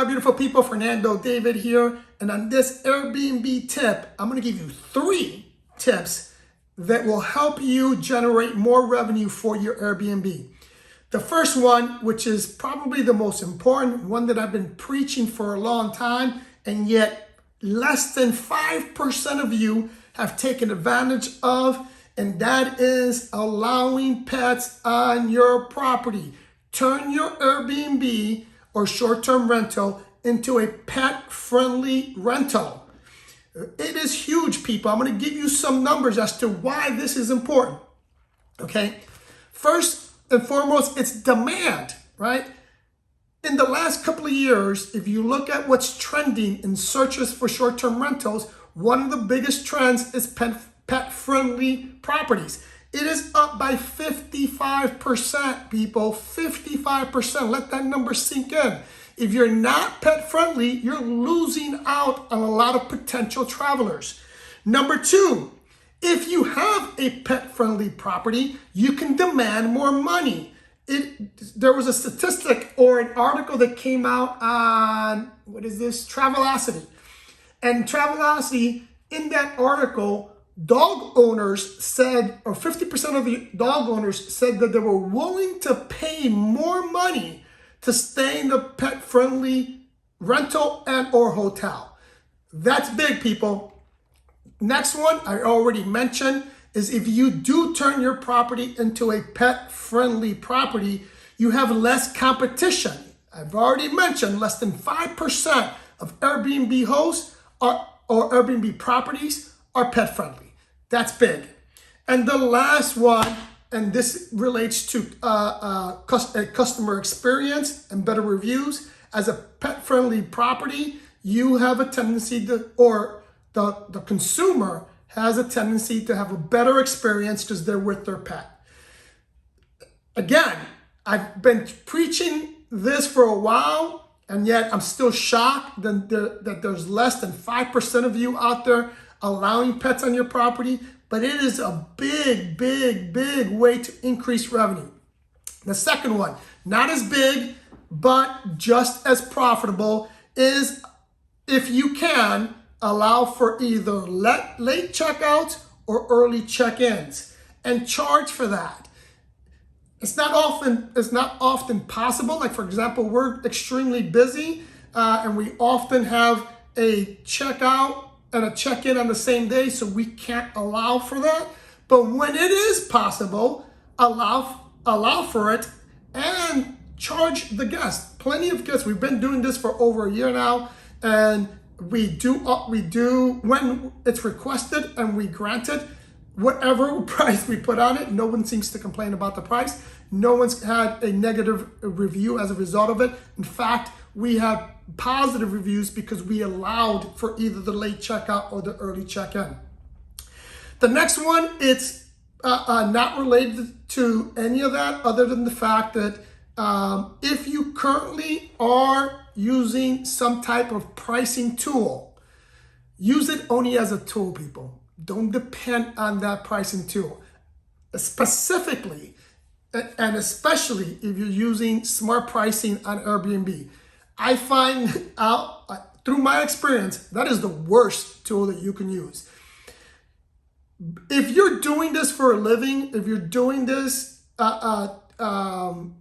beautiful people. Fernando David here. And on this Airbnb tip, I'm going to give you 3 tips that will help you generate more revenue for your Airbnb. The first one, which is probably the most important, one that I've been preaching for a long time, and yet less than 5% of you have taken advantage of, and that is allowing pets on your property. Turn your Airbnb or short-term rental into a pet-friendly rental. It is huge, people. I'm going to give you some numbers as to why this is important. Okay, first and foremost, it's demand, right? In the last couple of years, if you look at what's trending in searches for short-term rentals, one of the biggest trends is pet-friendly properties. It is up by 55%, people, 55%. Let that number sink in. If you're not pet-friendly, you're losing out on a lot of potential travelers. Number 2, if you have a pet-friendly property, you can demand more money. There was a statistic or an article that came out on, Travelocity. And Travelocity, in that article, dog owners said, or 50% of the dog owners said that they were willing to pay more money to stay in the pet-friendly rental and or hotel. That's big, people. Next one I already mentioned is if you do turn your property into a pet-friendly property, you have less competition. I've already mentioned less than 5% of Airbnb hosts or Airbnb properties are pet-friendly. That's big. And the last one, and this relates to customer experience and better reviews. As a pet-friendly property, you have a tendency to, or the consumer has a tendency to have a better experience because they're with their pet. Again, I've been preaching this for a while, and yet I'm still shocked that there's less than 5% of you out there allowing pets on your property, but it is a big, big, big way to increase revenue. The second one, not as big, but just as profitable, is if you can allow for either late checkouts or early check-ins and charge for that. It's not often possible. Like, for example, we're extremely busy and we often have a checkout and a check-in on the same day, so we can't allow for that. But when it is possible, allow for it and charge the guest. Plenty of guests. We've been doing this for over a year now, and we do when it's requested and we grant it, whatever price we put on it. No one seems to complain about the price. No one's had a negative review as a result of it. In fact, we have positive reviews because we allowed for either the late checkout or the early check-in. The next one, it's not related to any of that other than the fact that if you currently are using some type of pricing tool, use it only as a tool, people. Don't depend on that pricing tool. Specifically, and especially if you're using smart pricing on Airbnb. I find out through my experience, that is the worst tool that you can use. If you're doing this for a living, if you're doing this to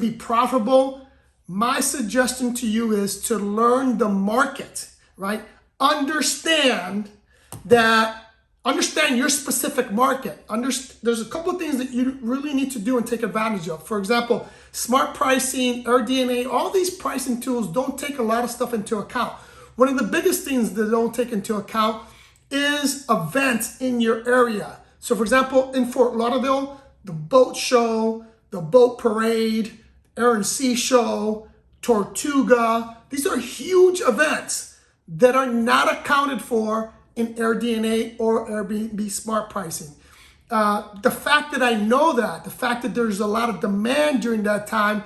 be profitable, my suggestion to you is to learn the market, right? Understand your specific market. There's a couple of things that you really need to do and take advantage of. For example, smart pricing, AirDNA, all these pricing tools don't take a lot of stuff into account. One of the biggest things that they don't take into account is events in your area. So for example, in Fort Lauderdale, the boat show, the boat parade, Air and Sea show, Tortuga, these are huge events that are not accounted for in AirDNA or Airbnb smart pricing. The fact that I know that, the fact that there's a lot of demand during that time,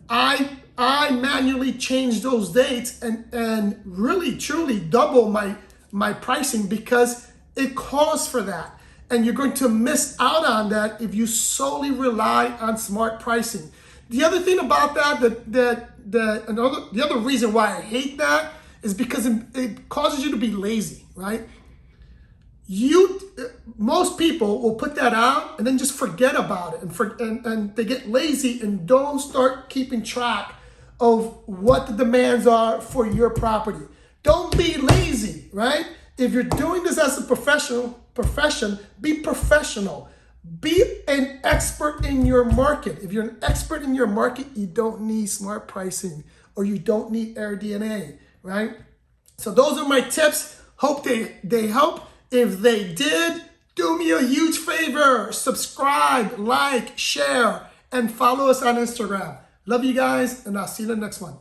I manually change those dates and really truly double my pricing because it calls for that. And you're going to miss out on that if you solely rely on smart pricing. The other thing about that the other reason why I hate that is because it causes you to be lazy, right? Most people will put that out and then just forget about it, and they get lazy and don't start keeping track of what the demands are for your property. Don't be lazy, right? If you're doing this as a profession, be professional. Be an expert in your market. If you're an expert in your market, you don't need smart pricing or you don't need AirDNA, right? So those are my tips. Hope they help. If they did, do me a huge favor. Subscribe, like, share, and follow us on Instagram. Love you guys, and I'll see you in the next one.